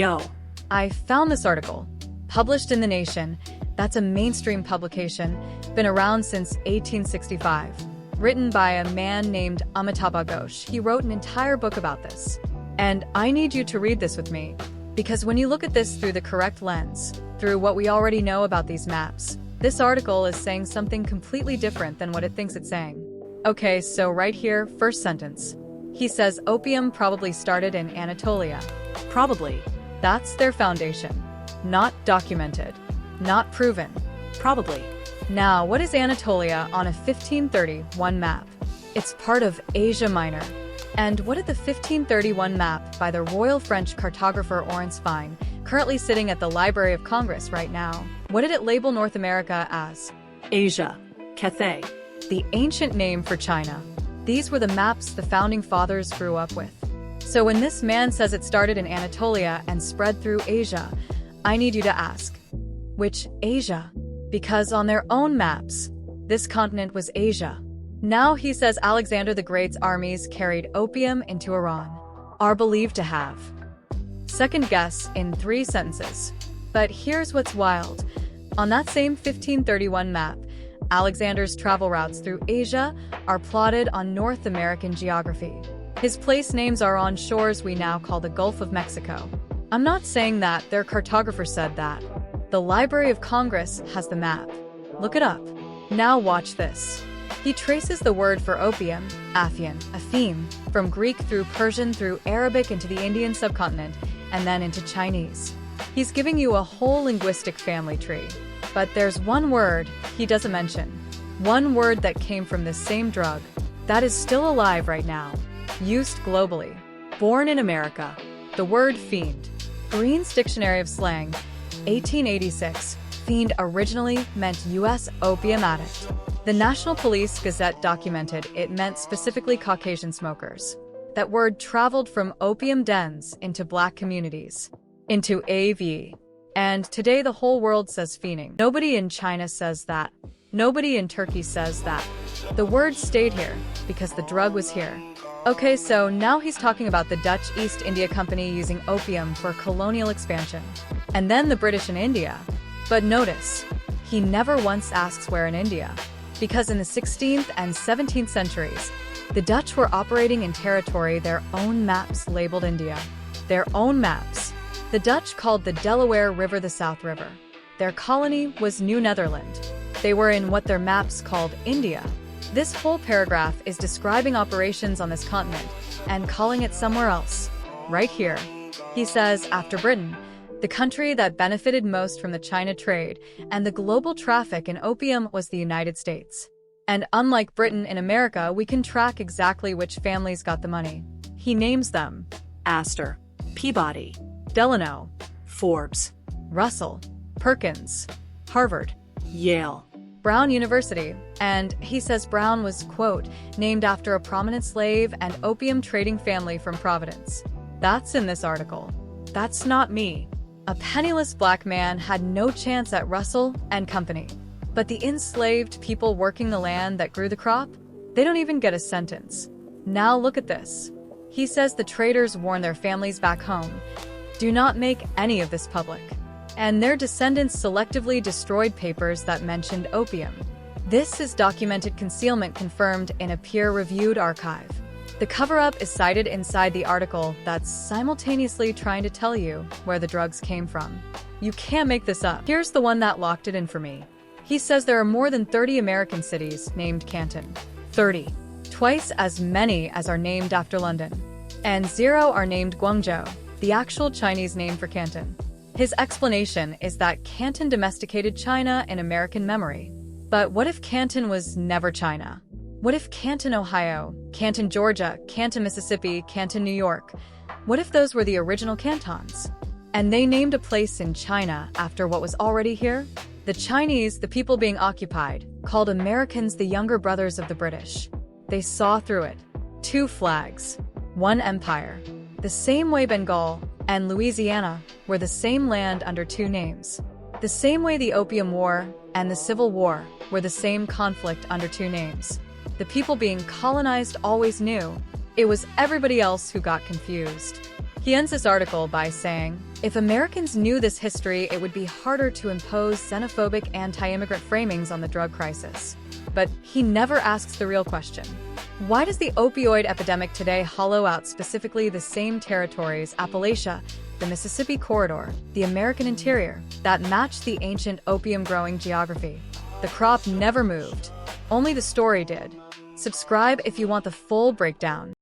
Yo, I found this article. Published in The Nation, that's a mainstream publication, been around since 1865. Written by a man named Amitabh Ghosh. He wrote an entire book about this. And I need you to read this with me, because when you look at this through the correct lens, through what we already know about these maps, this article is saying something completely different than what it thinks it's saying. Okay, so right here, first sentence. He says opium probably started in Anatolia. probably. That's their foundation. Not documented. Not proven. Probably. Now, what is Anatolia on a 1531 map? It's part of Asia Minor. And what did the 1531 map by the Royal French cartographer Orense find, currently sitting at the Library of Congress right now? What did it label North America as? Asia. Cathay. The ancient name for China. These were the maps the founding fathers grew up with. So when this man says it started in Anatolia and spread through Asia, I need you to ask, which Asia? Because on their own maps, this continent was Asia. Now he says Alexander the Great's armies carried opium into Iran, are believed to have. Second guess in 3 sentences. But here's what's wild. On that same 1531 map, Alexander's travel routes through Asia are plotted on North American geography. His place names are on shores we now call the Gulf of Mexico. I'm not saying that, their cartographer said that. The Library of Congress has the map. Look it up. Now watch this. He traces the word for opium, aphene, from Greek through Persian through Arabic into the Indian subcontinent, and then into Chinese. He's giving you a whole linguistic family tree. But there's one word he doesn't mention. One word that came from this same drug, that is still alive right now. Used globally. Born in America. The word fiend. Green's Dictionary of Slang, 1886. Fiend originally meant U.S. opium addict. The National Police Gazette documented it meant specifically Caucasian smokers. That word traveled from opium dens into black communities, into AV. And today the whole world says fiending. Nobody in China says that. Nobody in Turkey says that. The word stayed here because the drug was here. Okay, so now he's talking about the Dutch East India Company using opium for colonial expansion. And then the British in India. But notice, he never once asks where in India. Because in the 16th and 17th centuries, the Dutch were operating in territory their own maps labeled India. Their own maps. The Dutch called the Delaware River the South River. Their colony was New Netherland. They were in what their maps called India. This whole paragraph is describing operations on this continent and calling it somewhere else. Right here. He says, after Britain, the country that benefited most from the China trade and the global traffic in opium was the United States. And unlike Britain in America, we can track exactly which families got the money. He names them: Astor. Peabody. Delano, Forbes. Russell, Perkins, Harvard, Yale. Brown University, and he says Brown was, quote, named after a prominent slave and opium trading family from Providence. That's in this article. That's not me. A penniless black man had no chance at Russell and Company. But the enslaved people working the land that grew the crop, they don't even get a sentence. Now look at this. He says the traders warned their families back home, do not make any of this public. And their descendants selectively destroyed papers that mentioned opium. This is documented concealment confirmed in a peer-reviewed archive. The cover-up is cited inside the article that's simultaneously trying to tell you where the drugs came from. You can't make this up. Here's the one that locked it in for me. He says there are more than 30 American cities named Canton. 30. Twice as many as are named after London. And 0 are named Guangzhou, the actual Chinese name for Canton. His explanation is that Canton domesticated China in American memory. But what if Canton was never China? What if Canton, Ohio, Canton, Georgia, Canton, Mississippi, Canton, New York? What if those were the original Cantons? And they named a place in China after what was already here? The Chinese, the people being occupied, called Americans the younger brothers of the British. They saw through it. 2 flags. 1 empire. The same way Bengal and Louisiana were the same land under 2 names. The same way the Opium War and the Civil War were the same conflict under 2 names. The people being colonized always knew. It was everybody else who got confused. He ends this article by saying, "If Americans knew this history, it would be harder to impose xenophobic anti-immigrant framings on the drug crisis." But he never asks the real question. Why does the opioid epidemic today hollow out specifically the same territories, Appalachia, the Mississippi corridor, the American interior, that matched the ancient opium-growing geography? The crop never moved. Only the story did. Subscribe if you want the full breakdown.